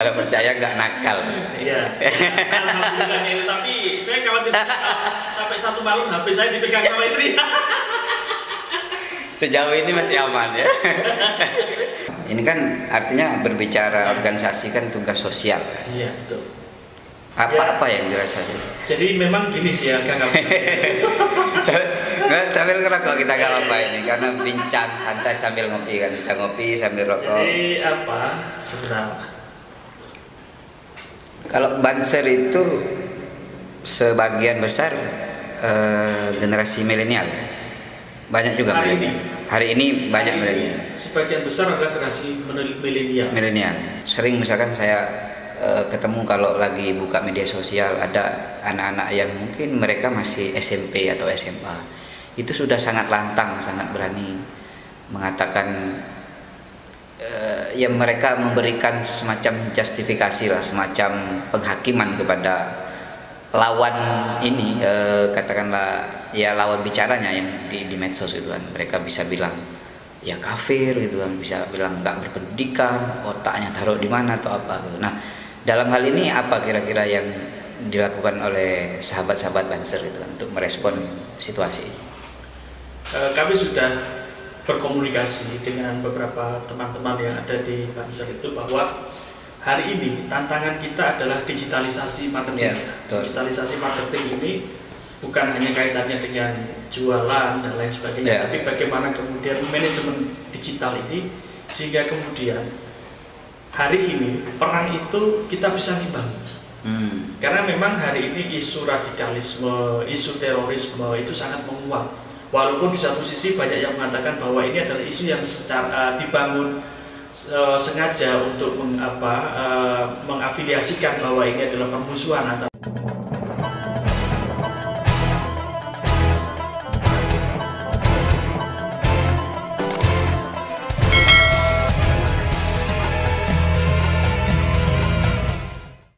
Kalau percaya nggak nakal. Iya. Alhamdulillah itu, tapi saya khawatir sampai satu malam HP saya dipegang sama istri. Sejauh ini masih aman ya. Ini kan artinya berbicara organisasi kan tugas sosial. Iya, betul. Apa yang dirasa sih? Jadi memang gini sih ya, Kang. Sambil ngerokok kita nggak apa ini karena bincang santai sambil ngopi kan, kita ngopi sambil rokok. Jadi sebenarnya kalau Banser itu sebagian besar generasi milenial, banyak juga milenial. Hari ini banyak milenial. Sebagian besar adalah generasi milenial. Milenial. Sering misalkan saya ketemu kalau lagi buka media sosial ada anak-anak yang mungkin mereka masih SMP atau SMA, itu sudah sangat lantang, sangat berani mengatakan ya mereka memberikan semacam justifikasi lah, semacam penghakiman kepada lawan ini, katakanlah ya lawan bicaranya yang di medsos itu kan. Mereka bisa bilang ya kafir gitu kan, bisa bilang nggak berpendidikan, otaknya taruh di mana atau apa gitu. Nah, dalam hal ini apa kira-kira yang dilakukan oleh sahabat-sahabat Banser itu untuk merespon situasi ini? Kami sudah berkomunikasi dengan beberapa teman-teman yang ada di Banser itu bahwa hari ini tantangan kita adalah digitalisasi marketing. Digitalisasi marketing ini bukan hanya kaitannya dengan jualan dan lain sebagainya, tapi bagaimana kemudian manajemen digital ini sehingga kemudian hari ini perang itu kita bisa nimbang. Karena memang hari ini isu radikalisme, isu terorisme itu sangat menguat. Walaupun di satu sisi banyak yang mengatakan bahwa ini adalah isu yang secara dibangun sengaja untuk mengafiliasikan bahwa ini adalah permusuhan antara.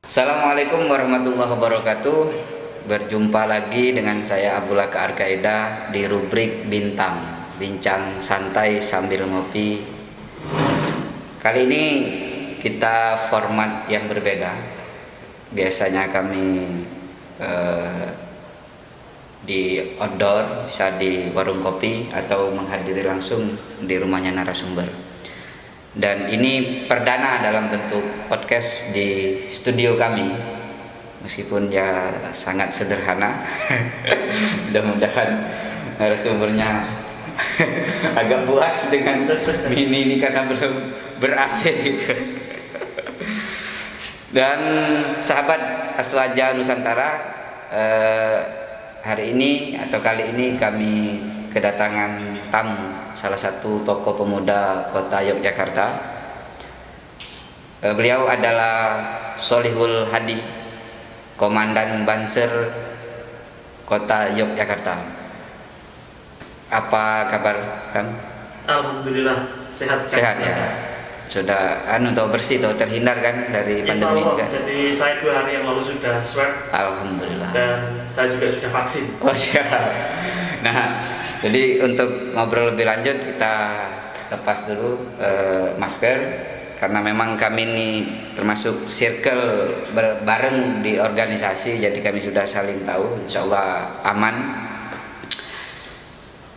Assalamualaikum warahmatullahi wabarakatuh. Berjumpa lagi dengan saya Abulaka Arkaida di rubrik Bintang, bincang santai sambil ngopi. Kali ini kita format yang berbeda. Biasanya kami di outdoor, bisa di warung kopi atau menghadiri langsung di rumahnya narasumber. Dan ini perdana dalam bentuk podcast di studio kami. Meskipun ya sangat sederhana. Mudah-mudahan narasumbernya agak puas dengan ini karena belum ber-AC gitu. Dan sahabat Aswaja Nusantara, hari ini atau kali ini kami kedatangan tamu salah satu tokoh pemuda kota Yogyakarta. Beliau adalah Solihul Hadi, Komandan Banser Kota Yogyakarta. Apa kabar, Kang? Alhamdulillah sehat. Sehat ya. Sudah bersih terhindar kan dari pandemi kan? Jadi saya 2 hari yang lalu sudah swab. Alhamdulillah. Dan saya juga sudah vaksin. Oh siap. Nah, jadi untuk ngobrol lebih lanjut kita lepas dulu masker. Karena memang kami ini termasuk circle bareng di organisasi, jadi kami sudah saling tahu, insya Allah aman.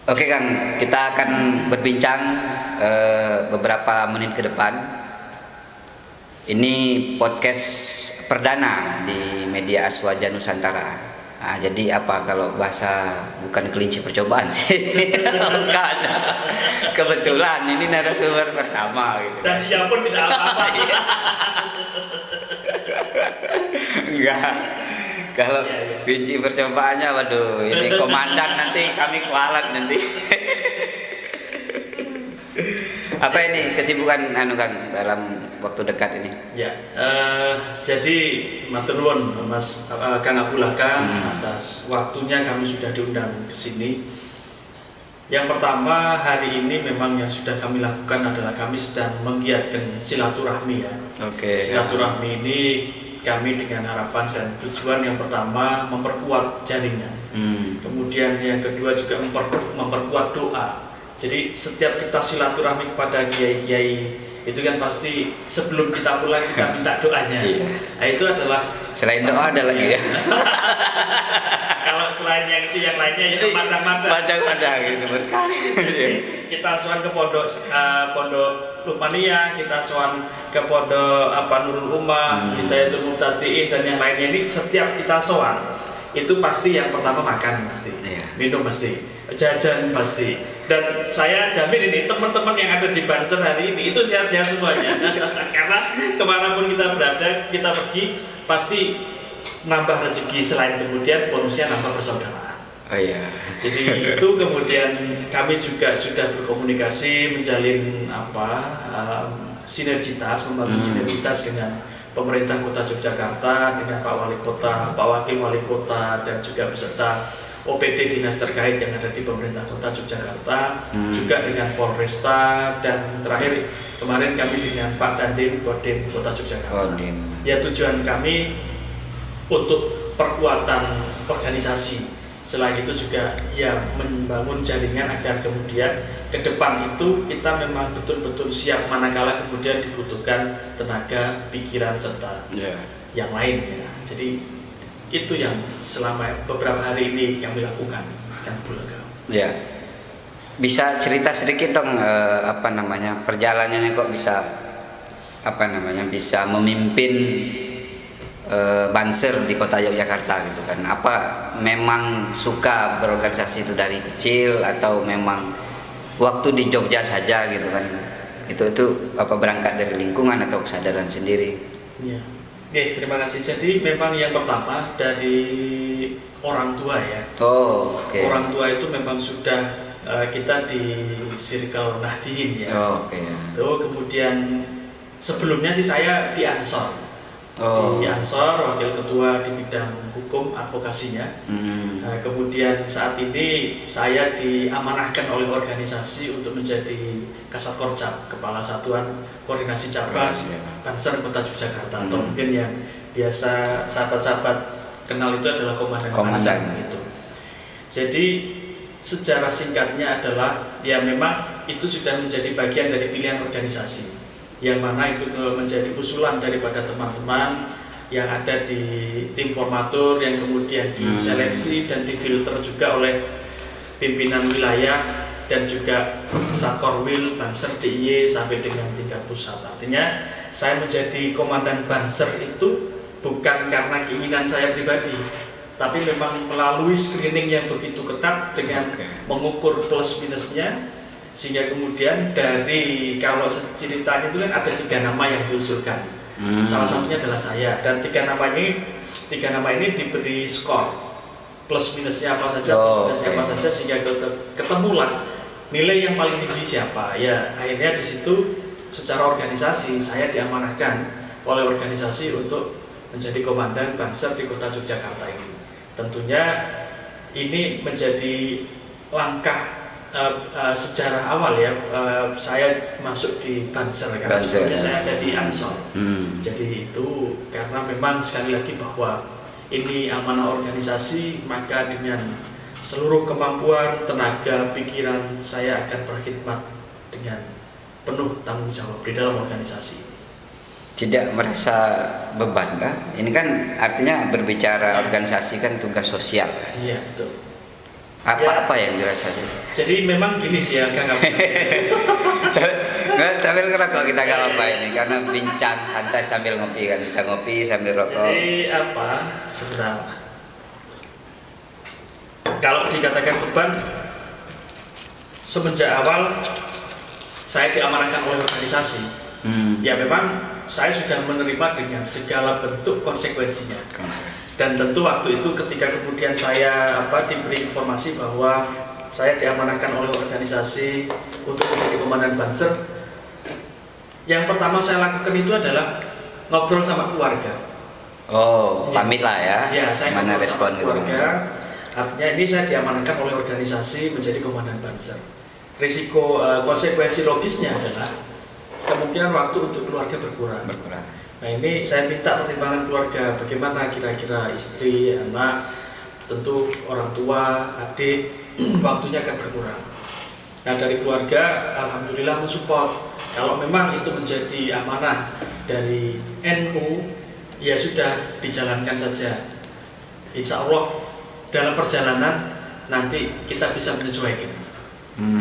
Oke Kang, kita akan berbincang beberapa menit ke depan. Ini podcast perdana di media Aswaja Nusantara. Nah, jadi apa kalau bahasa bukan kelinci percobaan sih? Bukan. Kebetulan ini narasumber pertama gitu. Dan dia pun tidak apa-apa. Enggak. Kalau kelinci percobaannya, waduh, ini komandan nanti kami kualat nanti. Apa ini kesibukan Kang dalam waktu dekat ini? Ya, jadi matur nuwun Mas Kang Abulaka atas waktunya kami sudah diundang ke sini. Yang pertama, hari ini memang yang sudah kami lakukan adalah kami sedang menggiatkan silaturahmi ya. Silaturahmi ini kami dengan harapan dan tujuan yang pertama memperkuat jaringan. Kemudian yang kedua juga memperkuat doa. Jadi setiap kita silaturahmi kepada kiai-kiai itu kan pasti sebelum kita pulang kita minta doanya. Nah, itu adalah selain doa ada lagi ya. Kalau selain yang itu, yang lainnya itu padang gitu berkali. Kita sowan ke pondok Lukmania, kita sowan ke pondok Nurul Ummah, Hidayatul Muhtadiin dan yang lainnya. Ini setiap kita sowan itu pasti yang pertama makan pasti, minum pasti, jajan pasti. Dan saya jamin ini teman-teman yang ada di Banser hari ini itu sehat-sehat semuanya. Karena kemanapun kita berada, kita pergi pasti nambah rezeki, selain kemudian bonusnya nambah persaudaraan. Oh iya. Jadi itu kemudian kami juga sudah berkomunikasi, menjalin sinergitas, membangun sinergitas dengan pemerintah Kota Yogyakarta, dengan Pak Wali Kota, Pak Wakil Wali Kota, dan juga beserta OPD dinas terkait yang ada di pemerintah Kota Yogyakarta, juga dengan Polresta, dan terakhir kemarin kami dengan Pak Dandim Kodim Kota Yogyakarta. Ya, tujuan kami untuk perkuatan organisasi. Selain itu juga ya membangun jaringan agar kemudian ke depan itu kita memang betul-betul siap manakala kemudian dibutuhkan tenaga, pikiran, serta yang lain ya. Jadi itu yang selama beberapa hari ini kami lakukan yang Bulaga. Ya. Bisa cerita sedikit dong perjalanannya kok bisa bisa memimpin Banser di Kota Yogyakarta gitu kan? Apa memang suka berorganisasi itu dari kecil atau memang waktu di Jogja saja gitu kan? Itu apa berangkat dari lingkungan atau kesadaran sendiri? Ya. Oke, terima kasih. Jadi memang yang pertama dari orang tua ya. Oh, oke. Orang tua itu memang sudah kita di Circle Nahdien ya. Oh, oke. Tuh kemudian sebelumnya sih saya di Ansor. Di Ansor, wakil ketua di bidang hukum advokasinya. Nah, kemudian saat ini saya diamanahkan oleh organisasi untuk menjadi Kasat Korcap, Kepala Satuan Koordinasi Cabang Banser Kota Yogyakarta, atau mungkin yang biasa sahabat-sahabat kenal itu adalah Komandan. Itu. Jadi sejarah singkatnya adalah ya memang itu sudah menjadi bagian dari pilihan organisasi, yang mana itu menjadi usulan daripada teman-teman yang ada di tim formatur, yang kemudian diseleksi dan difilter juga oleh pimpinan wilayah dan juga Satkorwil, Banser, DIY sampai dengan tingkat pusat. Artinya saya menjadi komandan Banser itu bukan karena keinginan saya pribadi, tapi memang melalui screening yang begitu ketat dengan mengukur plus minusnya, sehingga kemudian dari, kalau ceritanya itu kan ada 3 nama yang diusulkan, salah satunya adalah saya, dan 3 nama ini diberi skor plus minusnya apa saja, apa saja, sehingga ketemulah nilai yang paling tinggi siapa. Ya akhirnya di situ secara organisasi saya diamanahkan oleh organisasi untuk menjadi komandan Banser di Kota Yogyakarta ini. Tentunya ini menjadi langkah sejarah awal ya, saya masuk di Banser karena sebelumnya saya ada di Ansor. Jadi itu karena memang sekali lagi bahwa ini amanah organisasi, maka dengan seluruh kemampuan, tenaga, pikiran saya akan berkhidmat dengan penuh tanggung jawab di dalam organisasi. Tidak merasa beban kah? Ini kan artinya berbicara organisasi kan tugas sosial. Iya, betul. Apa yang dirasa sih? Jadi memang gini sih ya, Kang. Sambil ngerokok kita nggak apa ini, karena bincang santai sambil ngopi kan, kita ngopi sambil rokok. Jadi sebentar. Kalau dikatakan beban, semenjak awal saya diamanahkan oleh organisasi, ya memang saya sudah menerima dengan segala bentuk konsekuensinya. Dan tentu waktu itu ketika kemudian saya diberi informasi bahwa saya diamanahkan oleh organisasi untuk menjadi komandan Banser, yang pertama saya lakukan itu adalah ngobrol sama keluarga. Pamit lah ya. Ya, saya mana respon sama keluarga. Artinya ini saya diamanahkan oleh organisasi menjadi komandan Banser. Risiko konsekuensi logisnya adalah kemungkinan waktu untuk keluarga berkurang. Nah ini saya minta pertimbangan keluarga, bagaimana kira-kira istri, anak, tentu orang tua, adik, waktunya akan berkurang. Nah dari keluarga alhamdulillah mensupport Kalau memang itu menjadi amanah dari NU, ya sudah dijalankan saja. Insya Allah dalam perjalanan nanti kita bisa menyesuaikan.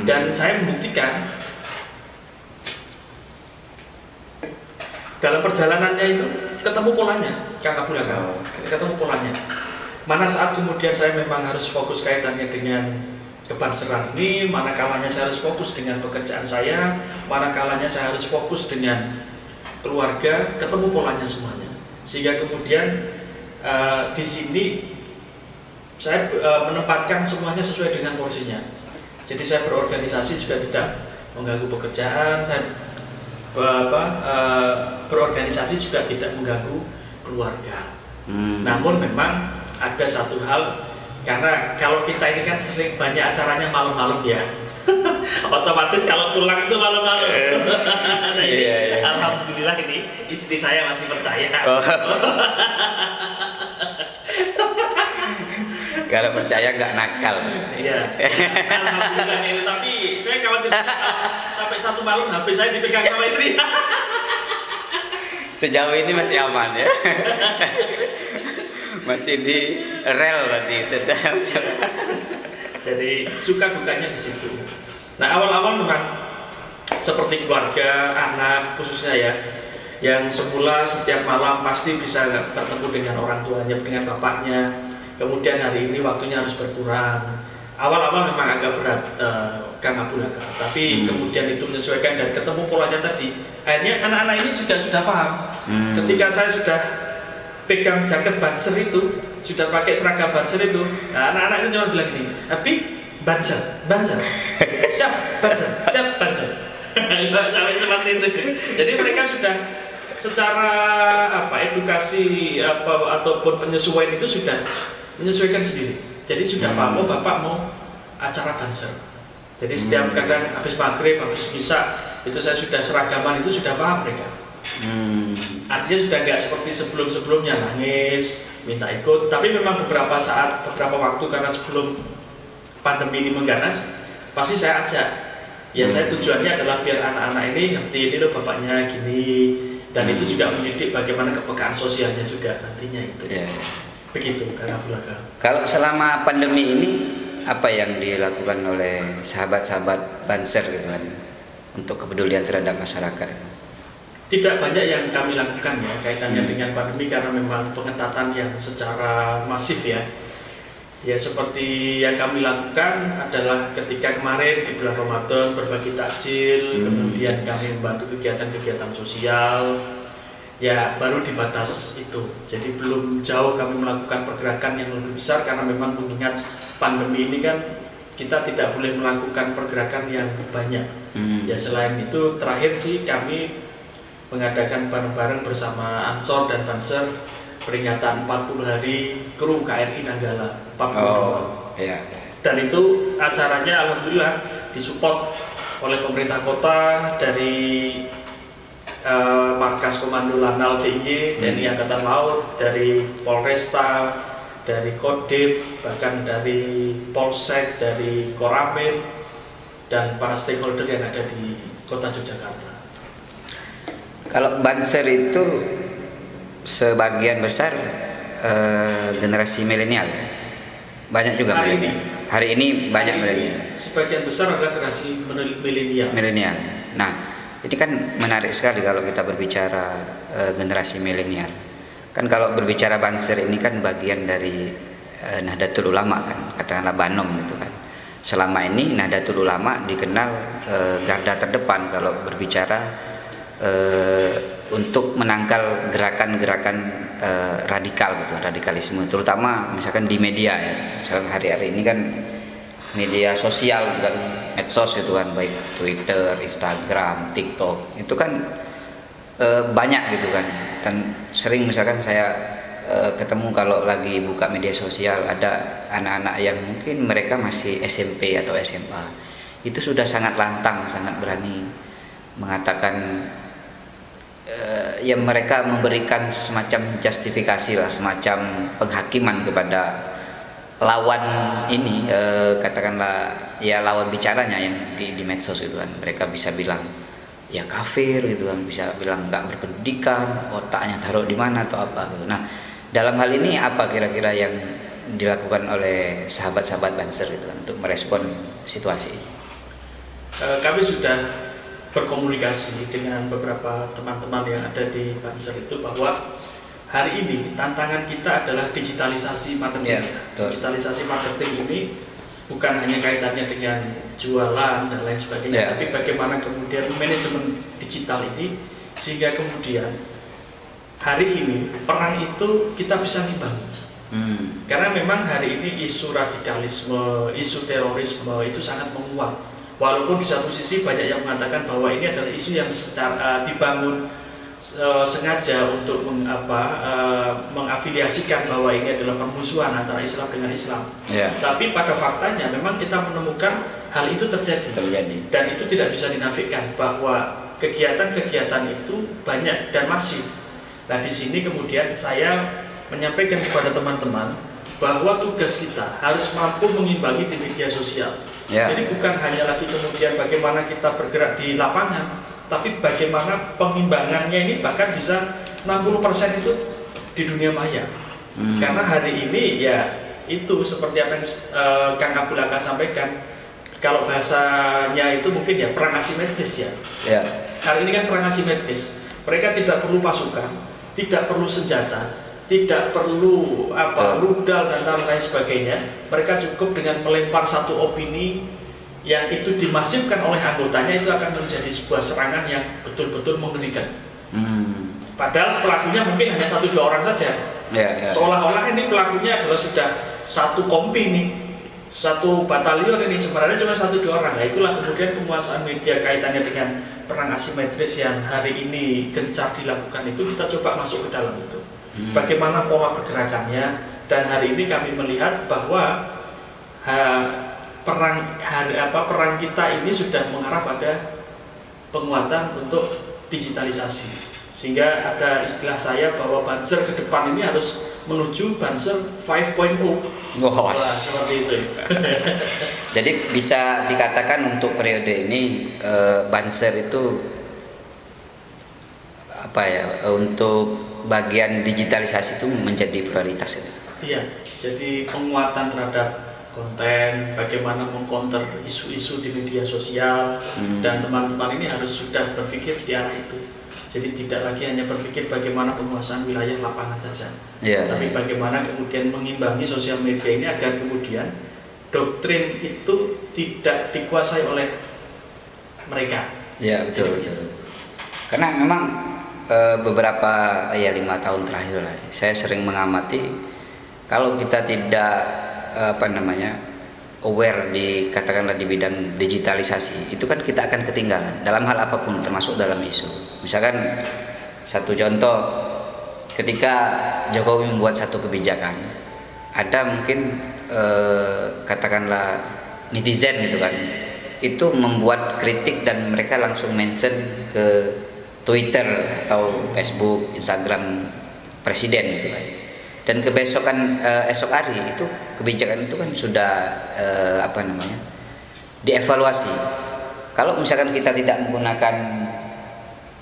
Dan saya membuktikan dalam perjalanannya itu ketemu polanya, Kang Abdul Ghafar. Ketemu polanya. Mana saat kemudian saya memang harus fokus kaitannya dengan kebanseran ini, mana kalanya saya harus fokus dengan pekerjaan saya, mana kalanya saya harus fokus dengan keluarga, ketemu polanya semuanya. Sehingga kemudian di sini saya menempatkan semuanya sesuai dengan porsinya. Jadi saya berorganisasi juga tidak mengganggu pekerjaan, saya berorganisasi juga tidak mengganggu keluarga. Namun memang ada satu hal, karena kalau kita ini kan sering banyak acaranya malam-malam ya. Otomatis kalau pulang itu malam-malam. Nah, ini, alhamdulillah ini istri saya masih percaya. Kalau percaya nggak nakal. Iya. Alhamdulillah ini. Tapi saya khawatir sampai satu malam HP saya dipegang sama istri. Sejauh ini masih aman ya. Masih di rel berarti sistem. Jadi suka dukanya di situ. Nah, awal-awal memang seperti keluarga, anak khususnya ya, yang semula setiap malam pasti bisa bertemu dengan orang tuanya, dengan bapaknya. Kemudian hari ini waktunya harus berkurang. Awal-awal memang agak berat, Kang Abdul Ghafar. Tapi kemudian itu menyesuaikan dan ketemu polanya tadi. Akhirnya anak-anak ini juga sudah paham. Ketika saya sudah pegang jaket banser itu, sudah pakai seragam banser itu, nah, anak-anak itu cuma bilang gini, tapi banser, siap banser. Sampai seperti itu. Jadi mereka sudah secara edukasi ataupun penyesuaian itu sudah menyesuaikan sendiri. Jadi sudah paham, oh bapak mau acara banser. Jadi setiap kadang habis maghrib, habis isya itu saya sudah seragaman, itu sudah paham mereka. Artinya sudah nggak seperti sebelum-sebelumnya nangis, minta ikut. Tapi memang beberapa saat, beberapa waktu karena sebelum pandemi ini mengganas, pasti saya ajak. Ya saya tujuannya adalah biar anak-anak ini ngerti ini loh bapaknya gini, dan itu juga mendidik bagaimana kepekaan sosialnya juga nantinya itu. Begitu Kang Abdul Ghafar. Kalau selama pandemi ini apa yang dilakukan oleh sahabat-sahabat Banser gitu kan untuk kepedulian terhadap masyarakat? Tidak banyak yang kami lakukan ya kaitannya dengan pandemi, karena memang pengetatan yang secara masif ya. Ya seperti yang kami lakukan adalah ketika kemarin di bulan Ramadan berbagi takjil, kemudian kami membantu kegiatan-kegiatan sosial. Ya baru di batas itu. Jadi belum jauh kami melakukan pergerakan yang lebih besar, karena memang mengingat pandemi ini kan kita tidak boleh melakukan pergerakan yang banyak. Ya selain itu terakhir sih kami mengadakan bareng-bareng bersama Ansor dan Banser peringatan 40 hari kru KRI Nanggala 42. Dan itu acaranya alhamdulillah disupport oleh pemerintah kota, dari Markas Komando Lanal DIY, TNI Angkatan Laut, dari Polresta, dari Kodim, bahkan dari Polsek, dari Koramil, dan para stakeholder yang ada di Kota Yogyakarta. Kalau Banser itu sebagian besar generasi milenial, banyak juga hari ini banyak milenial. Sebagian besar adalah generasi milenial. Nah, ini kan menarik sekali kalau kita berbicara generasi milenial. Kan kalau berbicara Banser ini kan bagian dari Nahdlatul Ulama kan, katakanlah Banom gitu kan. Selama ini Nahdlatul Ulama dikenal garda terdepan kalau berbicara untuk menangkal gerakan-gerakan radikal gitu, radikalisme, terutama misalkan di media ya. Misalkan hari-hari ini kan media sosial dan medsos itu kan, baik Twitter, Instagram, TikTok, itu kan banyak gitu kan. Dan sering misalkan saya ketemu kalau lagi buka media sosial ada anak-anak yang mungkin mereka masih SMP atau SMA, itu sudah sangat lantang, sangat berani mengatakan ya mereka memberikan semacam justifikasi lah, semacam penghakiman kepada lawan ini, katakanlah ya lawan bicaranya yang di medsos itu kan. Mereka bisa bilang ya kafir gitu kan, bisa bilang nggak berpendidikan, otaknya taruh di mana atau apa gitu. Nah, dalam hal ini apa kira-kira yang dilakukan oleh sahabat-sahabat Banser itu kan, untuk merespon situasi ini? Kami sudah berkomunikasi dengan beberapa teman-teman yang ada di Banser itu bahwa hari ini tantangan kita adalah digitalisasi marketing. Digitalisasi marketing ini bukan hanya kaitannya dengan jualan dan lain sebagainya, tapi bagaimana kemudian manajemen digital ini sehingga kemudian hari ini perang itu kita bisa ngimbangi. Karena memang hari ini isu radikalisme, isu terorisme itu sangat menguat. Walaupun di satu sisi banyak yang mengatakan bahwa ini adalah isu yang secara dibangun sengaja untuk mengafiliasikan bahwa ini adalah permusuhan antara Islam dengan Islam. Tapi pada faktanya memang kita menemukan hal itu terjadi. Dan itu tidak bisa dinafikan bahwa kegiatan-kegiatan itu banyak dan masif. Nah, di sini kemudian saya menyampaikan kepada teman-teman bahwa tugas kita harus mampu mengimbangi di media sosial. Jadi bukan hanya lagi kemudian bagaimana kita bergerak di lapangan, tapi bagaimana pengimbangannya ini bahkan bisa 60% itu di dunia maya. Karena hari ini ya itu seperti apa yang Kang Abdul Aka sampaikan, kalau bahasanya itu mungkin ya perang asimetris ya. Hari ini kan perang asimetris, mereka tidak perlu pasukan, tidak perlu senjata, tidak perlu rudal dan lain sebagainya. Mereka cukup dengan melempar satu opini yang itu dimasifkan oleh anggotanya, itu akan menjadi sebuah serangan yang betul-betul mengerikan. Padahal pelakunya mungkin hanya 1-2 orang saja. Seolah-olah ini pelakunya adalah sudah satu kompi nih, satu batalion ini, sebenarnya cuma 1-2 orang. Nah, itulah kemudian penguasaan media kaitannya dengan perang asimetris yang hari ini gencar dilakukan itu, kita coba masuk ke dalam itu. Bagaimana pola pergerakannya, dan hari ini kami melihat bahwa perang kita ini sudah mengarah pada penguatan untuk digitalisasi, sehingga ada istilah saya bahwa Banser ke depan ini harus menuju Banser 5.0. Seperti itu. Jadi bisa dikatakan untuk periode ini Banser itu untuk bagian digitalisasi itu menjadi prioritas. Iya, jadi penguatan terhadap konten, bagaimana mengcounter isu-isu di media sosial, dan teman-teman ini harus sudah berpikir di arah itu. Jadi tidak lagi hanya berpikir bagaimana penguasaan wilayah lapangan saja, tapi bagaimana kemudian mengimbangi sosial media ini agar kemudian doktrin itu tidak dikuasai oleh mereka. Betul. Karena memang beberapa 5 tahun terakhir lah, saya sering mengamati kalau kita tidak aware katakanlah di bidang digitalisasi, itu kan kita akan ketinggalan dalam hal apapun, termasuk dalam isu. Misalkan satu contoh, ketika Jokowi membuat satu kebijakan, ada mungkin katakanlah netizen gitu kan, itu membuat kritik dan mereka langsung mention ke Twitter atau Facebook, Instagram presiden gitu kan. Dan esok hari itu kebijakan itu kan sudah dievaluasi. Kalau misalkan kita tidak menggunakan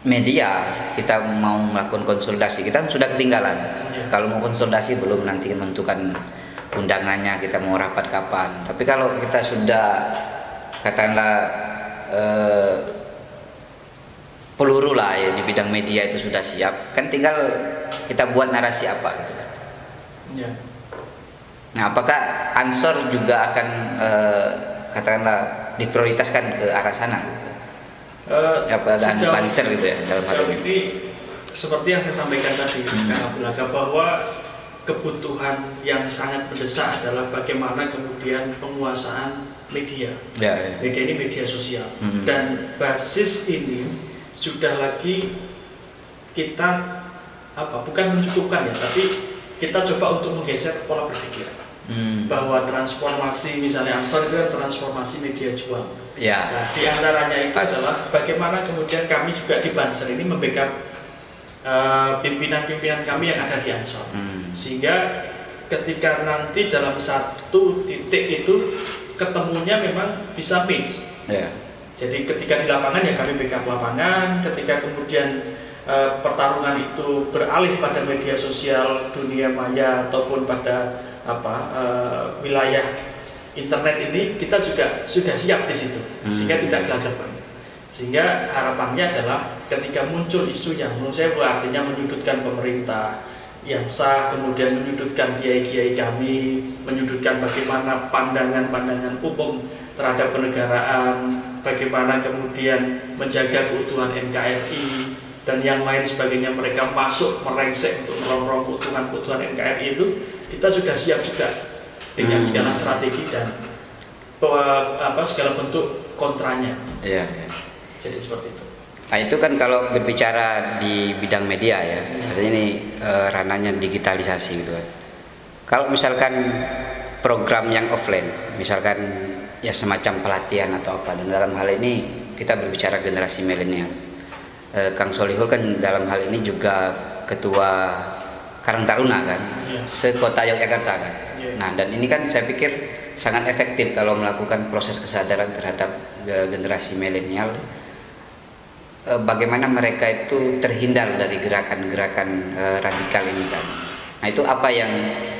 media, kita mau melakukan konsultasi, kita sudah ketinggalan. Kalau mau konsultasi belum nanti menentukan undangannya, kita mau rapat kapan. Tapi kalau kita sudah katakanlah peluru lah ya di bidang media itu sudah siap, kan tinggal kita buat narasi apa gitu kan. Nah, apakah Ansor juga akan katakanlah diprioritaskan ke arah sana? Banser gitu ya dalam hal ini. Seperti yang saya sampaikan tadi, Kang Abdul Aka, bahwa kebutuhan yang sangat mendesak adalah bagaimana kemudian penguasaan media. Media ini media sosial, dan basis ini sudah lagi kita bukan mencukupkan ya, tapi kita coba untuk menggeser pola berpikir bahwa transformasi misalnya Ansor itu transformasi media jual. Nah, di antaranya itu adalah bagaimana kemudian kami juga di Banser ini membackup pimpinan-pimpinan kami yang ada di Ansor, sehingga ketika nanti dalam satu titik itu ketemunya memang bisa mix. Jadi ketika di lapangan ya kami backup lapangan, ketika kemudian pertarungan itu beralih pada media sosial dunia maya ataupun pada wilayah internet ini, kita juga sudah siap di situ sehingga tidak gelagapan. Sehingga harapannya adalah ketika muncul isu yang menurut saya artinya menyudutkan pemerintah yang sah, kemudian menyudutkan kiai-kiai kami, menyudutkan bagaimana pandangan-pandangan umum terhadap kenegaraan, bagaimana kemudian menjaga keutuhan NKRI dan yang lain sebagainya, mereka masuk merengsek untuk merongrong keutuhan NKRI itu, kita sudah siap juga dengan segala strategi dan segala bentuk kontranya. Iya. Jadi seperti itu. Nah itu kan kalau berbicara di bidang media ya, artinya ini ranahnya digitalisasi gitu kan. Kalau misalkan program yang offline, misalkan ya semacam pelatihan atau apa, dan dalam hal ini kita berbicara generasi milenial. Kang Solihul kan dalam hal ini juga ketua Karang Taruna kan, sekota Yogyakarta kan. Nah dan ini kan saya pikir sangat efektif kalau melakukan proses kesadaran terhadap generasi milenial. Bagaimana mereka itu terhindar dari gerakan-gerakan radikal ini kan. Nah itu apa yang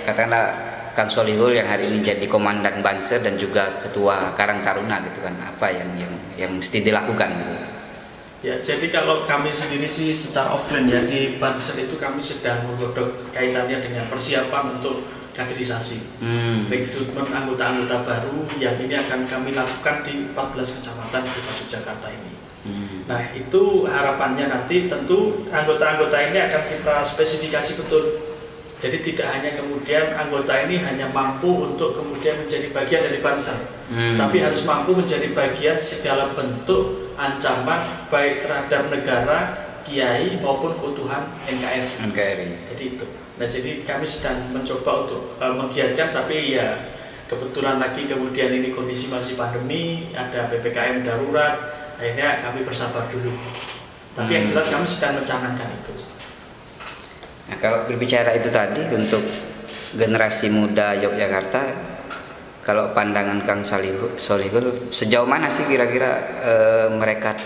katakanlah Kang Solihul yang hari ini jadi komandan Banser dan juga ketua Karang Taruna gitu kan, apa yang mesti dilakukan gitu. Ya, jadi kalau kami sendiri sih secara offline ya di Banser itu kami sedang menggodok kaitannya dengan persiapan untuk kaderisasi, rekrutmen anggota-anggota baru yang ini akan kami lakukan di 14 kecamatan di Kota Yogyakarta ini. Nah itu harapannya nanti tentu anggota-anggota ini akan kita spesifikasi betul. Jadi tidak hanya kemudian anggota ini hanya mampu untuk kemudian menjadi bagian dari Banser, tapi harus mampu menjadi bagian segala bentuk ancaman baik terhadap negara, kiai maupun keutuhan NKRI. Jadi itu. Nah jadi kami sedang mencoba untuk menggiatkan, tapi ya kebetulan lagi kemudian ini kondisi masih pandemi, ada PPKM darurat, akhirnya kami bersabar dulu. Tapi yang jelas kami sedang mencanangkan itu. Nah, kalau berbicara itu tadi untuk generasi muda Yogyakarta, kalau pandangan Kang Solihul sejauh mana sih kira-kira mereka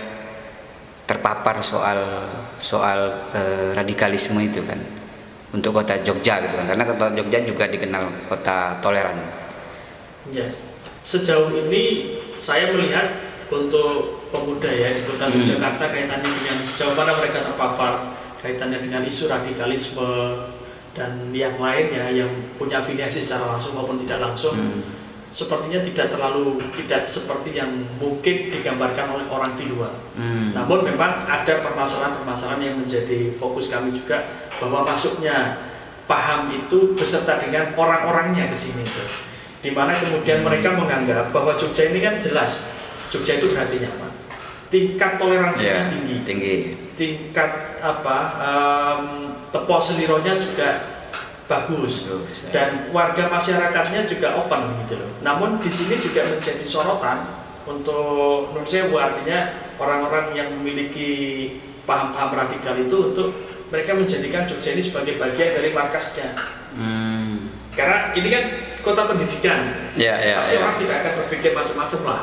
terpapar soal radikalisme itu kan untuk kota Jogja gitu kan, karena kota Jogja juga dikenal kota toleran. Ya, sejauh ini saya melihat untuk pemuda ya di kota Yogyakarta kaitannya dengan sejauh mana mereka terpapar kaitannya dengan isu radikalisme dan yang lainnya yang punya afiliasi secara langsung maupun tidak langsung, sepertinya tidak seperti yang mungkin digambarkan oleh orang di luar. Namun memang ada permasalahan-permasalahan yang menjadi fokus kami juga, bahwa masuknya paham itu beserta dengan orang-orangnya ke sini itu, di mana kemudian mereka menganggap bahwa Jogja ini kan jelas Jogja itu berarti nyaman, tingkat toleransinya tinggi. Tingkat tepo selironya juga bagus dan warga masyarakatnya juga open gitu loh. Namun di sini juga menjadi sorotan untuk menurut saya, artinya orang-orang yang memiliki paham-paham radikal itu untuk mereka menjadikan Jogja ini sebagai bagian dari markasnya. Karena ini kan kota pendidikan, pasti orang tidak akan berpikir macam-macam lah,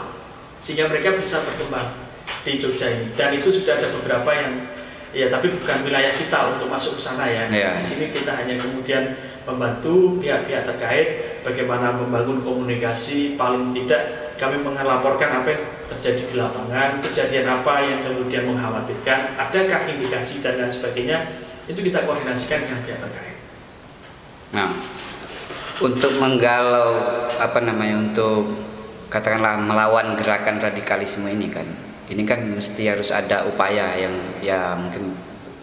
sehingga mereka bisa berkembang di Jogja ini. Dan itu sudah ada beberapa yang ya, tapi bukan wilayah kita untuk masuk ke sana ya. Di sini kita hanya kemudian membantu pihak-pihak terkait bagaimana membangun komunikasi, paling tidak kami melaporkan apa yang terjadi di lapangan, kejadian apa yang kemudian mengkhawatirkan, adakah indikasi dan lain sebagainya, itu kita koordinasikan dengan pihak terkait. Nah, untuk menggalau untuk katakanlah melawan gerakan radikalisme ini kan, ini kan mesti harus ada upaya yang ya mungkin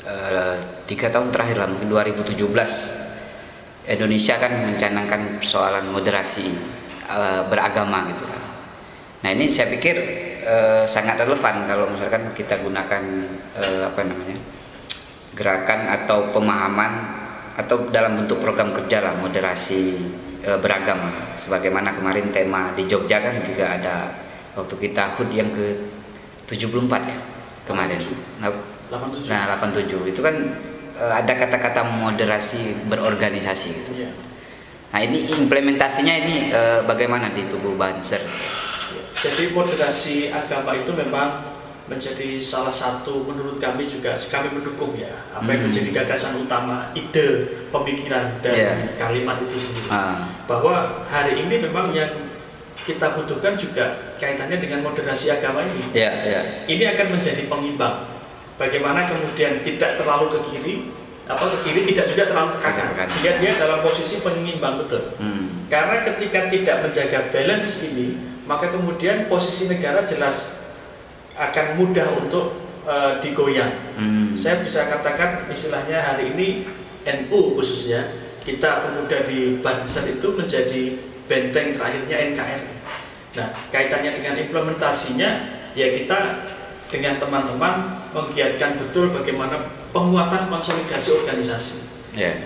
3 tahun terakhir lah, mungkin 2017 Indonesia kan mencanangkan persoalan moderasi beragama gitu kan. Nah ini saya pikir sangat relevan kalau misalkan kita gunakan gerakan atau pemahaman atau dalam bentuk program kerja lah, moderasi beragama. Sebagaimana kemarin tema di Jogja kan juga ada waktu kita HUT yang ke 74 ya kemarin. 87. Nah 87 itu kan ada kata-kata moderasi berorganisasi gitu. Nah ini implementasinya ini bagaimana di tubuh Banser? Jadi moderasi agama itu memang menjadi salah satu, menurut kami juga kami mendukung ya apa yang menjadi gagasan utama, ide pemikiran dari kalimat itu sendiri. Bahwa hari ini memang yang kita butuhkan juga kaitannya dengan moderasi agama ini. Ini akan menjadi pengimbang. Bagaimana kemudian tidak terlalu ke kiri tidak juga terlalu ke kanan, sehingga dia dalam posisi penyimbang betul. Karena ketika tidak menjaga balance ini, maka kemudian posisi negara jelas akan mudah untuk digoyang. Saya bisa katakan istilahnya hari ini NU khususnya, kita pemuda di Banser itu menjadi benteng terakhirnya NKRI. Nah, kaitannya dengan implementasinya, ya kita dengan teman-teman menggiatkan betul bagaimana penguatan konsolidasi organisasi.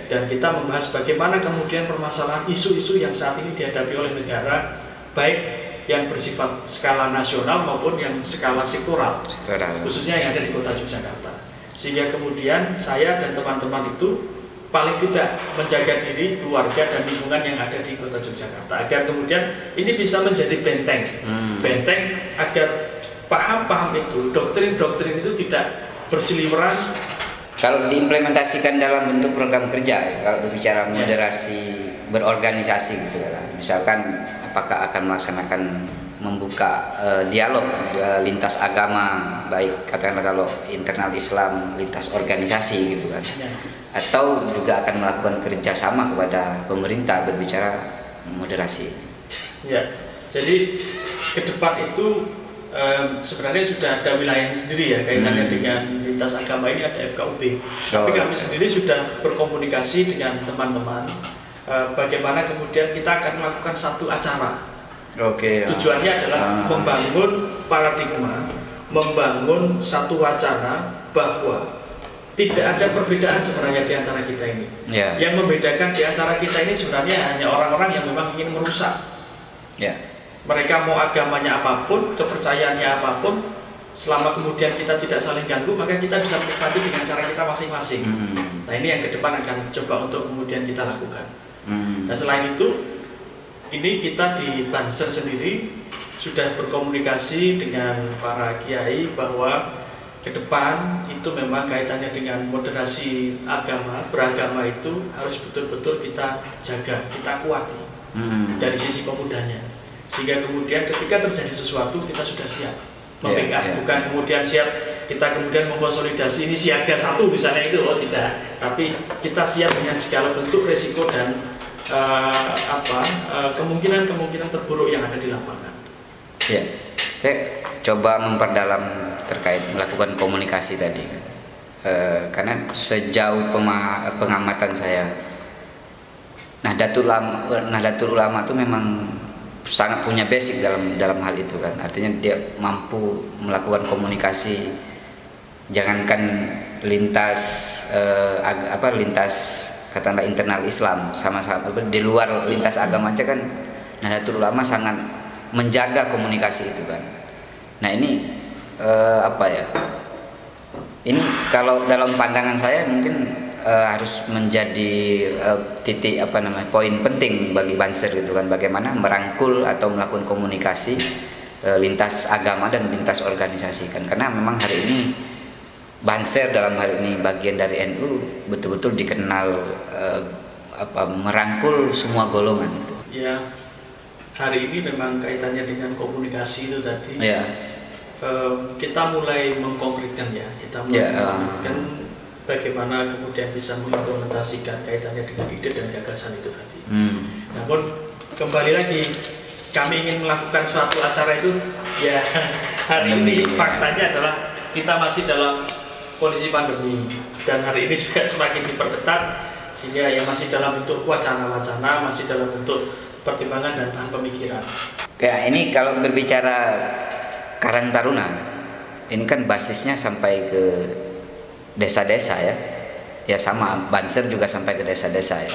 Dan kita membahas bagaimana kemudian permasalahan isu-isu yang saat ini dihadapi oleh negara, baik yang bersifat skala nasional maupun yang skala sektoral, khususnya yang ada di kota Yogyakarta. Sehingga kemudian saya dan teman-teman itu paling tidak menjaga diri, keluarga dan lingkungan yang ada di kota Yogyakarta, agar kemudian ini bisa menjadi benteng, benteng agar paham-paham itu, doktrin-doktrin itu tidak berseliweran. Kalau diimplementasikan dalam bentuk program kerja, kalau berbicara moderasi berorganisasi gitu kan, misalkan apakah akan melaksanakan membuka dialog lintas agama, baik katakanlah kalau internal Islam lintas organisasi gitu kan, atau juga akan melakukan kerjasama kepada pemerintah berbicara moderasi. Jadi ke depan itu sebenarnya sudah ada wilayahnya sendiri ya kaitannya dengan lintas agama ini, ada FKUB. Tapi kami sendiri sudah berkomunikasi dengan teman-teman. Bagaimana kemudian kita akan melakukan satu acara. Tujuannya adalah membangun paradigma, membangun satu wacana bahwa tidak ada perbedaan sebenarnya di antara kita ini. Yang membedakan di antara kita ini sebenarnya hanya orang-orang yang memang ingin merusak. Mereka mau agamanya apapun, kepercayaannya apapun, selama kemudian kita tidak saling ganggu, maka kita bisa menikmati dengan cara kita masing-masing. Nah, ini yang ke depan akan coba untuk kemudian kita lakukan. Nah, selain itu, ini kita di Banser sendiri sudah berkomunikasi dengan para kiai bahwa ke depan itu memang kaitannya dengan moderasi agama, beragama itu harus betul-betul kita jaga, kita kuati dari sisi pemudanya. Sehingga kemudian ketika terjadi sesuatu kita sudah siap membackup, bukan kemudian siap kita kemudian mengkonsolidasi ini siaga satu misalnya itu, tidak. Tapi kita siap dengan segala bentuk resiko dan kemungkinan-kemungkinan terburuk yang ada di lapangan. Saya coba memperdalam terkait melakukan komunikasi tadi, karena sejauh pengamatan saya, Nahdlatul Ulama itu memang sangat punya basic dalam hal itu kan. Artinya dia mampu melakukan komunikasi, jangankan lintas katakanlah internal Islam, sama-sama di luar lintas agama aja kan Nahdlatul Ulama sangat menjaga komunikasi itu kan. Nah ini ini kalau dalam pandangan saya mungkin harus menjadi titik poin penting bagi Banser gitu kan, bagaimana merangkul atau melakukan komunikasi lintas agama dan lintas organisasi kan, karena memang hari ini Banser dalam hal ini bagian dari NU betul-betul dikenal merangkul semua golongan itu. Hari ini memang kaitannya dengan komunikasi itu tadi. Kita mulai mengkonkretkan kita mulai mengkonkretkan bagaimana kemudian bisa mengimplementasikan kaitannya dengan ide dan gagasan itu tadi. Namun kembali lagi, kami ingin melakukan suatu acara itu hari ini faktanya adalah kita masih dalam kondisi pandemi dan hari ini juga semakin diperketat, sehingga masih dalam bentuk wacana-wacana, masih dalam bentuk pertimbangan dan bahan pemikiran. Ini kalau berbicara Karang Taruna, ini kan basisnya sampai ke desa-desa ya sama Banser juga sampai ke desa-desa ya.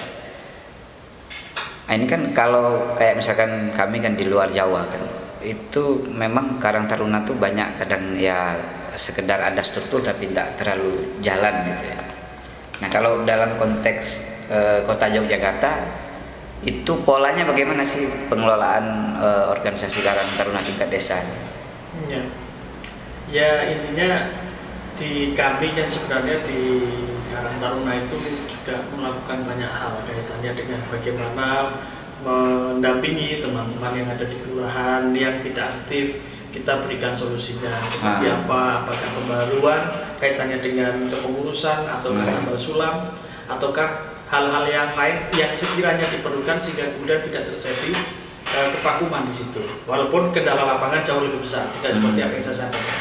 Ini kan kalau kayak misalkan kami kan di luar Jawa kan, itu memang Karang Taruna tuh banyak kadang sekedar ada struktur tapi tidak terlalu jalan gitu ya. Nah kalau dalam konteks kota Yogyakarta Itu polanya bagaimana sih pengelolaan organisasi Karang Taruna tingkat desa? Ya, ya intinya di kami kan sebenarnya di Karang Taruna itu juga melakukan banyak hal kaitannya dengan bagaimana mendampingi teman-teman yang ada di kelurahan yang tidak aktif, kita berikan solusinya seperti apa, apakah pembaruan kaitannya dengan kepengurusan atau tambal sulam ataukah hal-hal yang lain yang sekiranya diperlukan sehingga kemudian tidak terjadi kevakuman di situ. Walaupun kendala lapangan jauh lebih besar, tidak seperti apa yang saya sampaikan.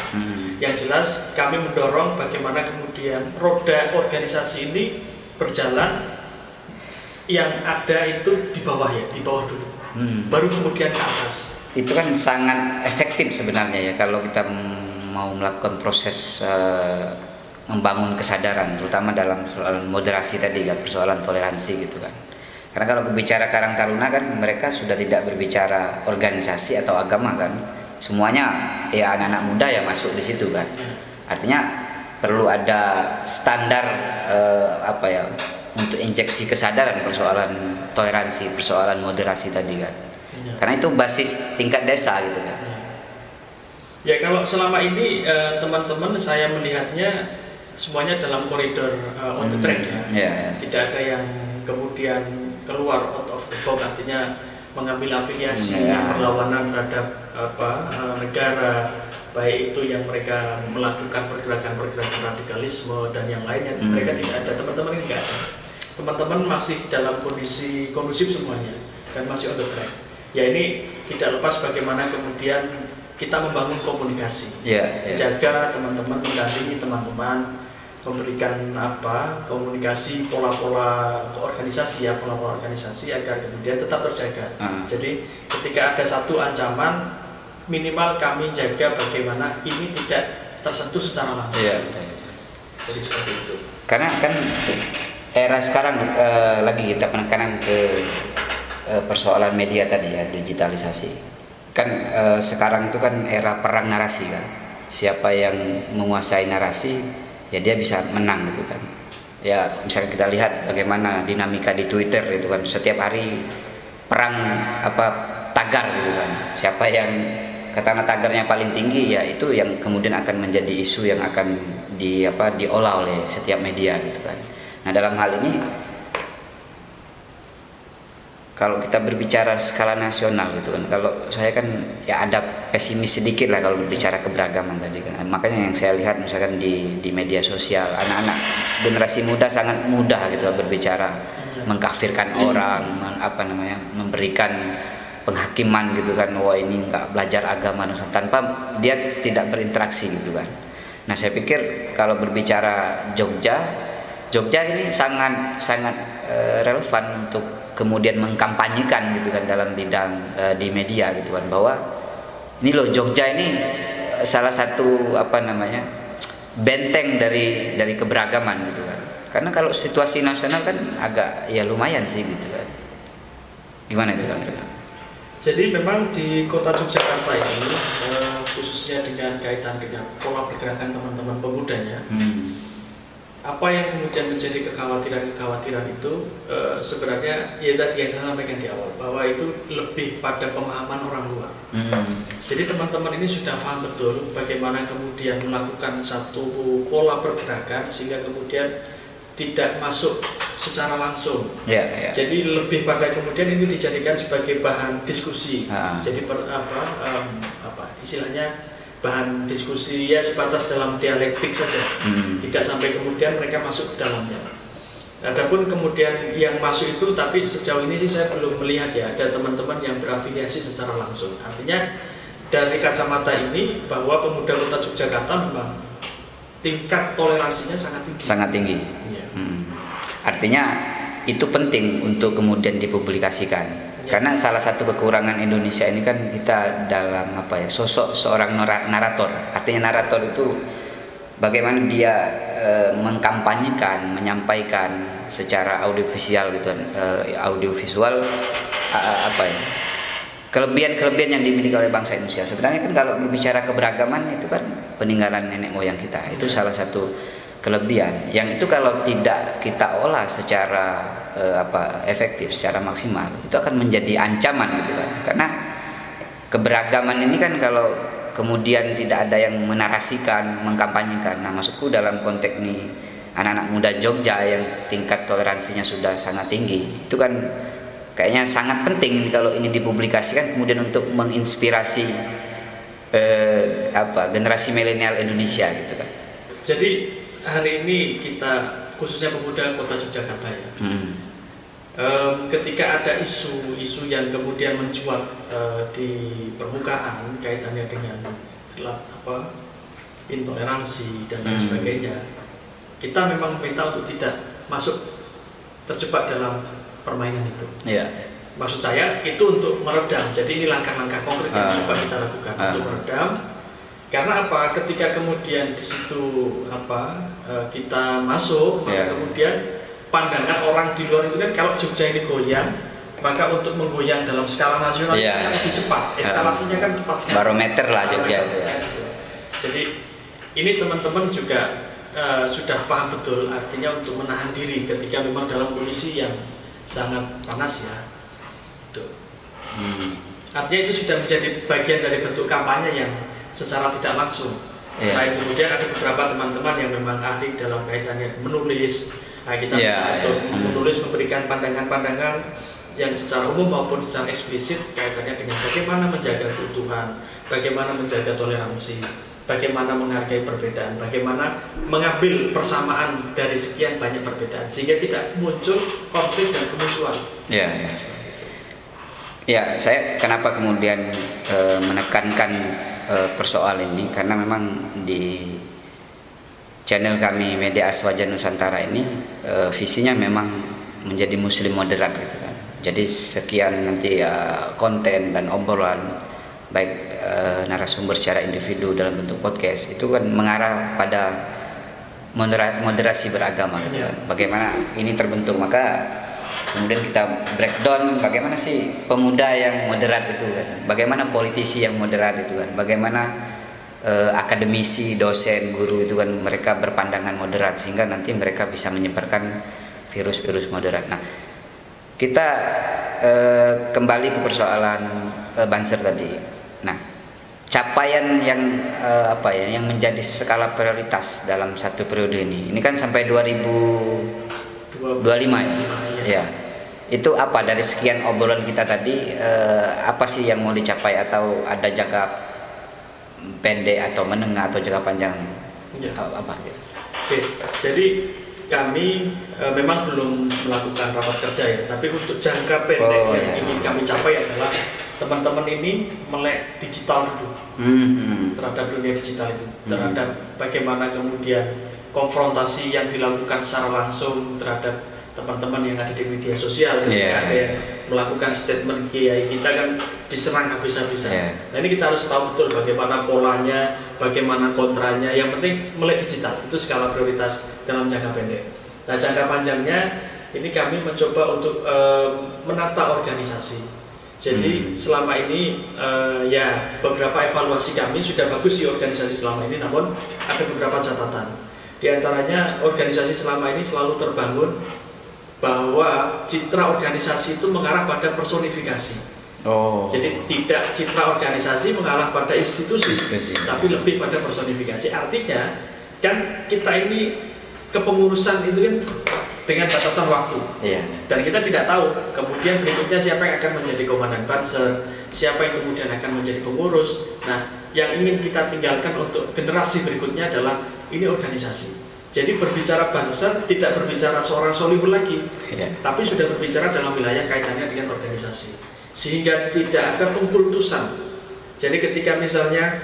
Yang jelas kami mendorong bagaimana kemudian roda organisasi ini berjalan, yang ada itu di bawah ya, di bawah dulu, baru kemudian ke atas. Itu kan sangat efektif sebenarnya ya kalau kita mau melakukan proses membangun kesadaran, terutama dalam soal moderasi tadi kan, persoalan toleransi gitu kan. Karena kalau berbicara Karang Taruna kan mereka sudah tidak berbicara organisasi atau agama kan, semuanya ya anak-anak muda yang masuk di situ kan. Artinya perlu ada standar apa ya untuk injeksi kesadaran persoalan toleransi, persoalan moderasi tadi kan. Karena itu basis tingkat desa gitu kan. Ya kalau selama ini teman-teman saya melihatnya semuanya dalam koridor on the track ya. Tidak ada yang kemudian keluar out of the box, artinya mengambil afiliasi perlawanan terhadap negara, baik itu yang mereka melakukan pergerakan-pergerakan radikalisme dan yang lainnya. Mereka tidak ada, teman-teman ini tidak ada. Teman-teman masih dalam kondisi kondusif semuanya dan masih on the track. Ya ini tidak lepas bagaimana kemudian kita membangun komunikasi, jaga teman-teman, mendampingi teman-teman, memberikan komunikasi, pola-pola organisasi ya, pola-pola organisasi agar kemudian tetap terjaga. Jadi ketika ada satu ancaman, minimal kami jaga bagaimana ini tidak tersentuh secara langsung. Jadi seperti itu. Karena kan era sekarang lagi kita penekanan ke persoalan media tadi ya, digitalisasi. Kan sekarang itu kan era perang narasi kan. Siapa yang menguasai narasi ya dia bisa menang gitu kan. Ya misalnya kita lihat bagaimana dinamika di Twitter itu kan, setiap hari perang tagar gitu kan. Siapa yang katakanlah tagarnya paling tinggi ya itu yang kemudian akan menjadi isu yang akan diolah oleh setiap media gitu kan. Nah dalam hal ini kalau kita berbicara skala nasional gitu kan, kalau saya kan ya ada pesimis sedikit lah kalau berbicara keberagaman tadi kan. Makanya yang saya lihat misalkan di media sosial, anak-anak generasi muda sangat mudah gitu berbicara, mengkafirkan orang, memberikan penghakiman gitu kan, wah ini nggak belajar agama tanpa dia tidak berinteraksi gitu kan. Nah saya pikir kalau berbicara Jogja ini sangat relevan untuk kemudian mengkampanyekan gitu kan dalam bidang di media gitu kan, bahwa ini loh Jogja ini salah satu benteng dari keberagaman gitu kan. Karena kalau situasi nasional kan agak ya lumayan sih gitu kan. Gimana itu Kang? Jadi memang di kota Yogyakarta ini khususnya dengan kaitan dengan pola pergerakan teman-teman pemudanya, apa yang kemudian menjadi kekhawatiran itu sebenarnya ya tadi yang saya sampaikan di awal, bahwa itu lebih pada pemahaman orang luar. Jadi teman-teman ini sudah paham betul bagaimana kemudian melakukan satu pola pergerakan sehingga kemudian tidak masuk secara langsung. Jadi lebih pada kemudian ini dijadikan sebagai bahan diskusi. Jadi istilahnya bahan diskusi ya sebatas dalam dialektik saja, tidak sampai kemudian mereka masuk ke dalamnya. Adapun kemudian yang masuk itu, tapi sejauh ini sih saya belum melihat ya ada teman-teman yang berafiliasi secara langsung. Artinya dari kacamata ini bahwa pemuda kota Yogyakarta memang tingkat toleransinya sangat tinggi. Artinya itu penting untuk kemudian dipublikasikan. Karena salah satu kekurangan Indonesia ini kan kita dalam sosok seorang narator. Artinya narator itu bagaimana dia mengkampanyekan, menyampaikan secara audiovisual gitu kan, kelebihan-kelebihan yang dimiliki oleh bangsa Indonesia. Sebenarnya kan kalau berbicara keberagaman itu kan peninggalan nenek moyang kita. Itu salah satu kelebihan yang itu kalau tidak kita olah secara efektif, secara maksimal, itu akan menjadi ancaman gitu kan. Karena keberagaman ini kan kalau kemudian tidak ada yang menarasikan, mengkampanyekan. Nah, maksudku dalam konteks nih anak-anak muda Jogja yang tingkat toleransinya sudah sangat tinggi, itu kan kayaknya sangat penting kalau ini dipublikasikan kemudian untuk menginspirasi generasi milenial Indonesia gitu kan. Jadi hari ini kita khususnya pemuda Kota Yogyakarta ya. Ketika ada isu-isu yang kemudian mencuat di permukaan kaitannya dengan intoleransi dan lain sebagainya, kita memang minta untuk tidak masuk terjebak dalam permainan itu. Maksud saya itu untuk meredam. Jadi ini langkah-langkah konkret yang coba kita lakukan untuk meredam. Karena apa? Ketika kemudian di situ kita masuk, maka kemudian pandangan orang di luar itu kan kalau Jogja ini goyang, maka untuk menggoyang dalam skala nasional kan lebih cepat. Eskalasinya kan cepat sekali. Barometer lah Jogja itu ya. Jadi ini teman-teman juga sudah paham betul artinya untuk menahan diri ketika memang dalam kondisi yang sangat panas ya. Artinya itu sudah menjadi bagian dari bentuk kampanye yang secara tidak langsung. Selain kemudian ada beberapa teman-teman yang memang ahli dalam kaitannya menulis. Nah, kita untuk menulis, memberikan pandangan-pandangan yang secara umum maupun secara eksplisit kaitannya dengan bagaimana menjaga keutuhan, bagaimana menjaga toleransi, bagaimana menghargai perbedaan, bagaimana mengambil persamaan dari sekian banyak perbedaan sehingga tidak muncul konflik dan kemusuhan. Ya, saya kenapa kemudian menekankan persoalan ini karena memang di channel kami Media Aswaja Nusantara ini visinya memang menjadi muslim moderat gitu kan. Jadi sekian nanti konten dan obrolan baik narasumber secara individu dalam bentuk podcast itu kan mengarah pada moderasi beragama gitu kan. Bagaimana ini terbentuk, maka kemudian kita breakdown bagaimana sih pemuda yang moderat itu kan, bagaimana politisi yang moderat itu kan, bagaimana akademisi, dosen, guru itu kan mereka berpandangan moderat sehingga nanti mereka bisa menyebarkan virus-virus moderat. Nah, kita kembali ke persoalan Banser tadi. Nah, capaian yang yang menjadi skala prioritas dalam satu periode ini kan sampai 2025 ya. Itu apa dari sekian obrolan kita tadi, apa sih yang mau dicapai atau ada jangka pendek atau menengah atau jangka panjang apa gitu? Oke, jadi kami memang belum melakukan rapat kerja ya, tapi untuk jangka pendek yang ingin kami capai adalah teman-teman ini melek digital dulu terhadap dunia digital itu, terhadap bagaimana kemudian konfrontasi yang dilakukan secara langsung terhadap teman-teman yang ada di media sosial, ada yang melakukan statement kiai kita kan diserang habis-habisan. Nah, ini kita harus tahu betul bagaimana polanya, bagaimana kontranya. Yang penting melek digital itu skala prioritas dalam jangka pendek. Nah, jangka panjangnya ini kami mencoba untuk menata organisasi. Jadi selama ini beberapa evaluasi kami sudah bagus di organisasi selama ini, namun ada beberapa catatan. Di antaranya organisasi selama ini selalu terbangun bahwa citra organisasi itu mengarah pada personifikasi. Jadi tidak citra organisasi mengarah pada institusi, tapi lebih pada personifikasi. Artinya kan kita ini kepengurusan itu kan dengan batasan waktu, dan kita tidak tahu kemudian berikutnya siapa yang akan menjadi komandan Banser, siapa yang kemudian akan menjadi pengurus. Nah, yang ingin kita tinggalkan untuk generasi berikutnya adalah ini organisasi. Jadi berbicara Banser tidak berbicara seorang solihun lagi, tapi sudah berbicara dalam wilayah kaitannya dengan organisasi, sehingga tidak ada pengkultusan. Jadi ketika misalnya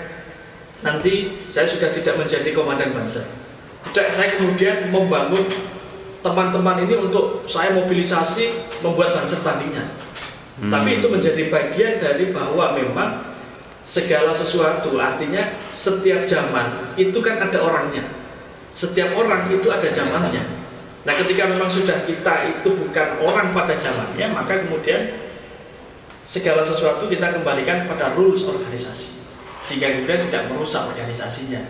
nanti saya sudah tidak menjadi komandan Banser, tidak saya kemudian membangun teman-teman ini untuk saya mobilisasi membuat Banser tandingan, tapi itu menjadi bagian dari bahwa memang segala sesuatu, artinya setiap zaman itu kan ada orangnya. Setiap orang itu ada zamannya. Nah, ketika memang sudah kita itu bukan orang pada zamannya, maka kemudian segala sesuatu kita kembalikan pada rules organisasi, sehingga kemudian tidak merusak organisasinya.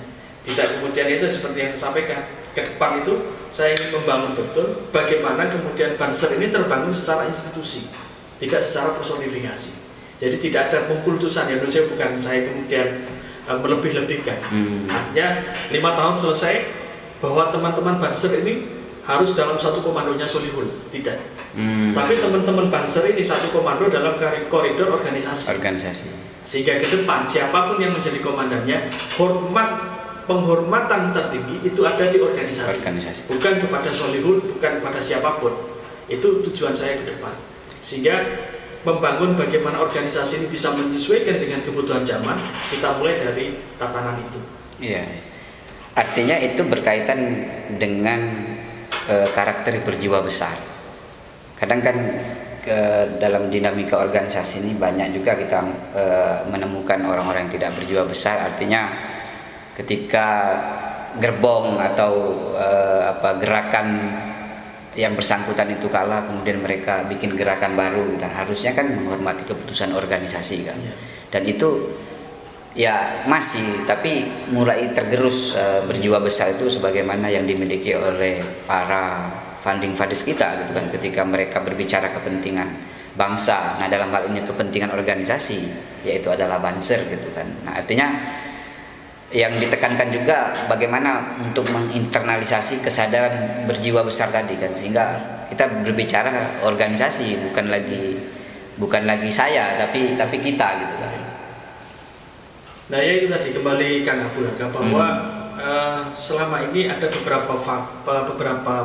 Tidak kemudian itu seperti yang saya sampaikan, ke depan itu saya ingin membangun betul bagaimana kemudian Banser ini terbangun secara institusi, tidak secara personifikasi. Jadi tidak ada pengkultusan, ya menurut saya bukan saya kemudian melebih-lebihkan. Artinya 5 tahun selesai bahwa teman-teman Banser ini harus dalam satu komandonya Solihul, tidak. Tapi teman-teman Banser ini satu komando dalam koridor organisasi. Sehingga ke depan siapapun yang menjadi komandannya, penghormatan tertinggi itu ada di organisasi. Bukan kepada Solihul, bukan kepada siapapun. Itu tujuan saya ke depan. Sehingga membangun bagaimana organisasi ini bisa menyesuaikan dengan kebutuhan zaman, kita mulai dari tatanan itu. Iya. Artinya itu berkaitan dengan karakter berjiwa besar. Kadang kan dalam dinamika organisasi ini banyak juga kita menemukan orang-orang yang tidak berjiwa besar. Artinya ketika gerbong atau gerakan yang bersangkutan itu kalah, kemudian mereka bikin gerakan baru, dan harusnya kan menghormati keputusan organisasi kan. Dan itu ya masih, tapi mulai tergerus berjiwa besar itu sebagaimana yang dimiliki oleh para founding fathers kita gitu kan, ketika mereka berbicara kepentingan bangsa. Nah, dalam hal ini kepentingan organisasi, yaitu adalah Banser gitu kan. Nah, artinya yang ditekankan juga bagaimana untuk menginternalisasi kesadaran berjiwa besar tadi kan, sehingga kita berbicara organisasi, bukan lagi saya, tapi kita gitu kan. Nah, ya itu tadi kembali Kang Abu-Laga bahwa selama ini ada beberapa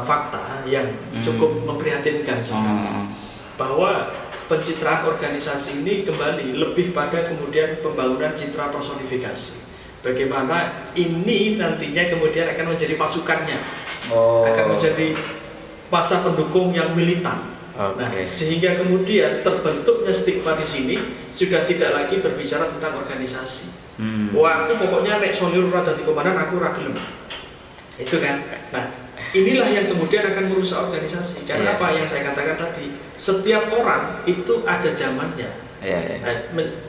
fakta yang cukup memprihatinkan sebenarnya, bahwa pencitraan organisasi ini kembali lebih pada kemudian pembangunan citra personifikasi. Bagaimana ini nantinya kemudian akan menjadi pasukannya, akan menjadi masa pendukung yang militan. Nah, sehingga kemudian terbentuknya stigma di sini sudah tidak lagi berbicara tentang organisasi. Wah, aku pokoknya nek Solihul rada di komandan aku ragilem. Itu kan. Nah, inilah yang kemudian akan merusak organisasi. Karena apa yang saya katakan tadi, setiap orang itu ada zamannya.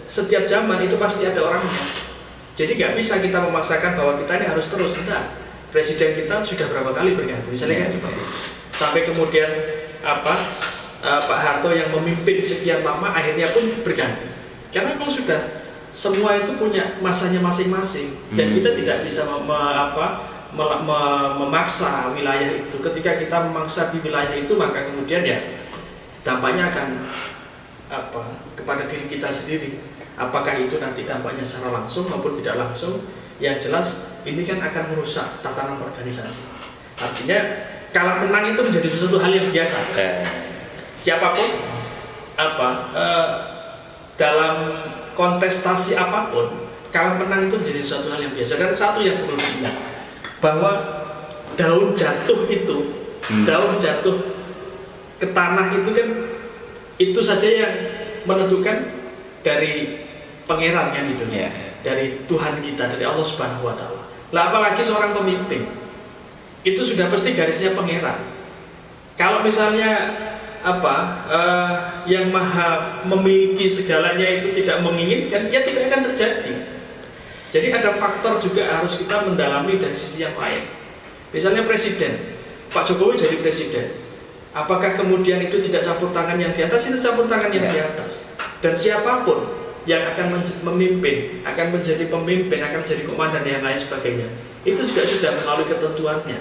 Setiap zaman itu pasti ada orangnya. Jadi nggak bisa kita memaksakan bahwa kita ini harus terus. Enggak. Presiden kita sudah berapa kali berganti, misalnya kan seperti itu. Sampai kemudian Pak Harto yang memimpin sekian lama akhirnya pun berganti. Karena memang sudah semua itu punya masanya masing-masing, dan kita tidak bisa memaksa wilayah itu. Ketika kita memaksa di wilayah itu, maka kemudian ya dampaknya akan kepada diri kita sendiri. Apakah itu nanti dampaknya secara langsung maupun tidak langsung? Yang jelas ini kan akan merusak tatanan organisasi. Artinya kalah menang itu menjadi sesuatu hal yang biasa. Siapapun dalam kontestasi apapun, kalah menang itu menjadi sesuatu hal yang biasa. Dan satu yang perlu diingat, bahwa daun jatuh itu, daun jatuh ke tanah itu kan, itu saja yang menentukan dari pangeran kan itu, dari Tuhan kita, dari Allah Subhanahu Wa Taala. Lah apalagi seorang pemimpin, itu sudah pasti garisnya pangeran. Kalau misalnya yang maha memiliki segalanya itu tidak menginginkan, ya tidak akan terjadi. Jadi ada faktor juga harus kita mendalami dari sisi yang lain. Misalnya presiden, Pak Jokowi jadi presiden, apakah kemudian itu tidak campur tangan yang di atas? Itu campur tangan yang di atas. Dan siapapun yang akan memimpin, akan menjadi pemimpin, akan menjadi komandan dan lain sebagainya, itu juga sudah melalui ketentuannya.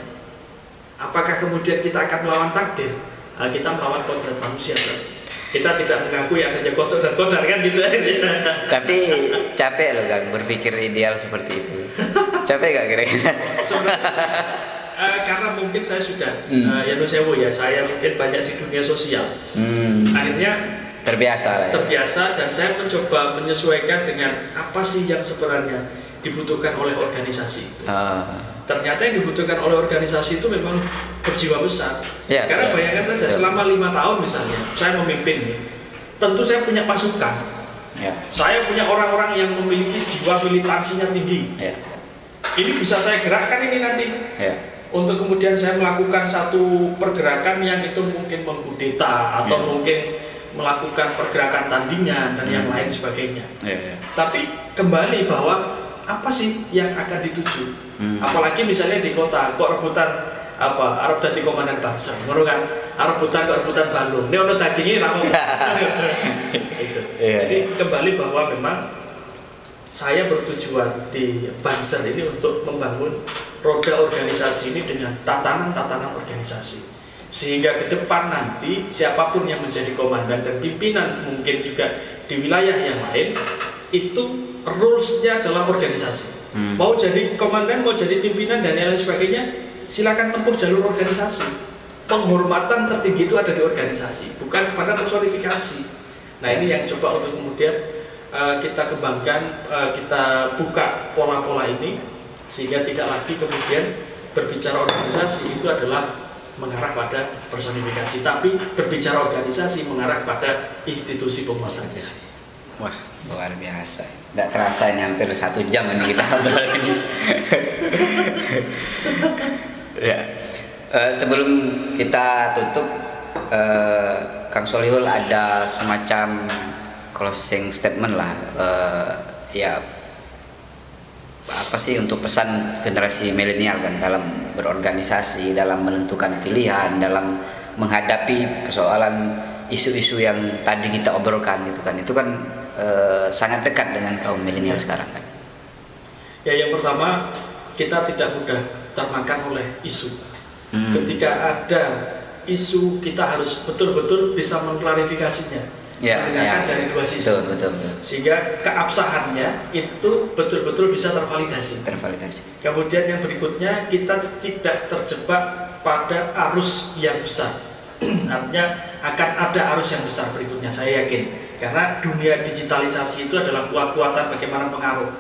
Apakah kemudian kita akan melawan takdir? Kita melawan kodrat manusia, kita tidak mengakui adanya kodrat dan kodar kan gitu. Tapi capek loh Kang berpikir ideal seperti itu. Capek gak kira-kira? Karena mungkin saya sudah saya mungkin banyak di dunia sosial. Akhirnya terbiasa dan saya mencoba menyesuaikan dengan apa sih yang sebenarnya dibutuhkan oleh organisasi itu. Ternyata yang dibutuhkan oleh organisasi itu memang berjiwa besar. Karena bayangkan saja selama 5 tahun misalnya saya memimpin nih, tentu saya punya pasukan. Saya punya orang-orang yang memiliki jiwa militansinya tinggi. Ini bisa saya gerakkan ini nanti. Untuk kemudian saya melakukan satu pergerakan yang itu mungkin mengkudeta atau mungkin melakukan pergerakan tandingan dan yang lain sebagainya. Tapi kembali bahwa apa sih yang akan dituju? Apalagi misalnya di kota, kok rebutan arep dadi komandan Banser ngono kan, arep rebutan balung ini ono dagingnya ra gitu. Jadi kembali bahwa memang saya bertujuan di Banser ini untuk membangun roda organisasi ini dengan tatanan-tatanan organisasi, sehingga ke depan nanti siapapun yang menjadi komandan dan pimpinan mungkin juga di wilayah yang lain itu rules-nya adalah organisasi. Mau jadi komandan, mau jadi pimpinan dan lain sebagainya, silakan tempuh jalur organisasi. Penghormatan tertinggi itu ada di organisasi, bukan pada personifikasi. Nah ini yang coba untuk kemudian kita kembangkan, kita buka pola-pola ini sehingga tidak lagi kemudian berbicara organisasi itu adalah mengarah pada personifikasi, tapi berbicara organisasi mengarah pada institusi penguasa. Wah, luar biasa. Tidak terasa ini hampir 1 jam ini kita ngobrol ini. Ya. Sebelum kita tutup, Kang Solihul ada semacam closing statement lah. Ya, apa sih untuk pesan generasi milenial kan dalam berorganisasi, dalam menentukan pilihan, dalam menghadapi persoalan isu-isu yang tadi kita obrolkan gitu kan, itu kan sangat dekat dengan kaum milenial sekarang kan. Ya, yang pertama kita tidak mudah termakan oleh isu. Ketika ada isu kita harus betul-betul bisa mengklarifikasinya, mendengarkan dari dua sisi, betul. Sehingga keabsahannya itu betul-betul bisa tervalidasi. Kemudian yang berikutnya kita tidak terjebak pada arus yang besar. Artinya akan ada arus yang besar berikutnya, saya yakin. Karena dunia digitalisasi itu adalah kuat-kuatan bagaimana pengaruh.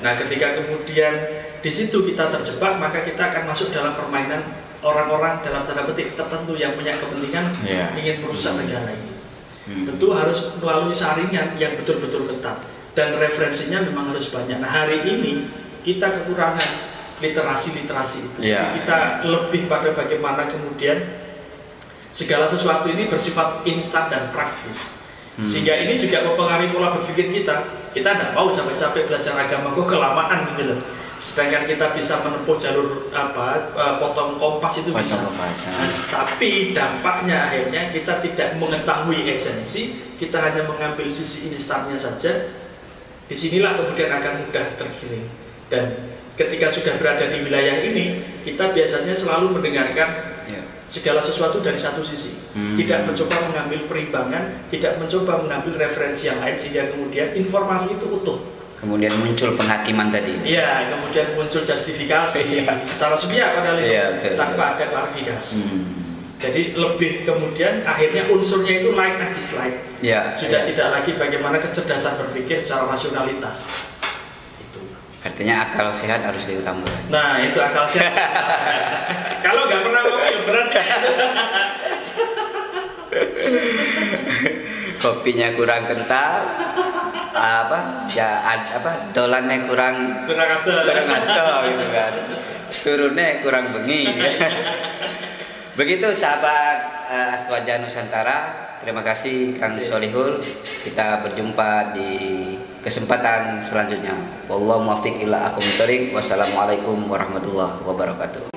Nah, ketika kemudian di situ kita terjebak, maka kita akan masuk dalam permainan orang-orang dalam tanda petik tertentu yang punya kepentingan ingin merusak negara ini. Tentu harus melalui saringan yang betul-betul ketat dan referensinya memang harus banyak. Nah, hari ini kita kekurangan literasi itu. Jadi kita lebih pada bagaimana kemudian segala sesuatu ini bersifat instan dan praktis. Sehingga ini juga mempengaruhi pola berpikir kita. Kita tidak mau capek-capek belajar agama, kok kelamaan gitu loh. Sedangkan kita bisa menempuh jalur potong kompas itu bisa. Nah, tapi dampaknya akhirnya kita tidak mengetahui esensi, kita hanya mengambil sisi instannya saja. Disinilah kemudian akan mudah tergiring. Dan ketika sudah berada di wilayah ini, kita biasanya selalu mendengarkan segala sesuatu dari satu sisi, tidak mencoba mengambil perimbangan, tidak mencoba mengambil referensi yang lain, sehingga kemudian informasi itu utuh. Kemudian muncul penghakiman tadi. Iya, kemudian muncul justifikasi secara sepihak padahal itu tanpa ada klarifikasi. Jadi lebih kemudian akhirnya unsurnya itu like and dislike. Sudah tidak lagi bagaimana kecerdasan berpikir secara rasionalitas. Artinya akal sehat harus diutamakan. Nah, itu akal sehat. Kalau nggak pernah ngopi ya berat sih. Kopinya kurang kental, dolannya kurang atau gitu kan. Turunnya kurang bengi. Begitu sahabat Aswaja Nusantara. Terima kasih Kang Solihul. Kita berjumpa di kesempatan selanjutnya. Wallahu muwaffiq ila aqwamit thoriq. Wassalamualaikum warahmatullahi wabarakatuh.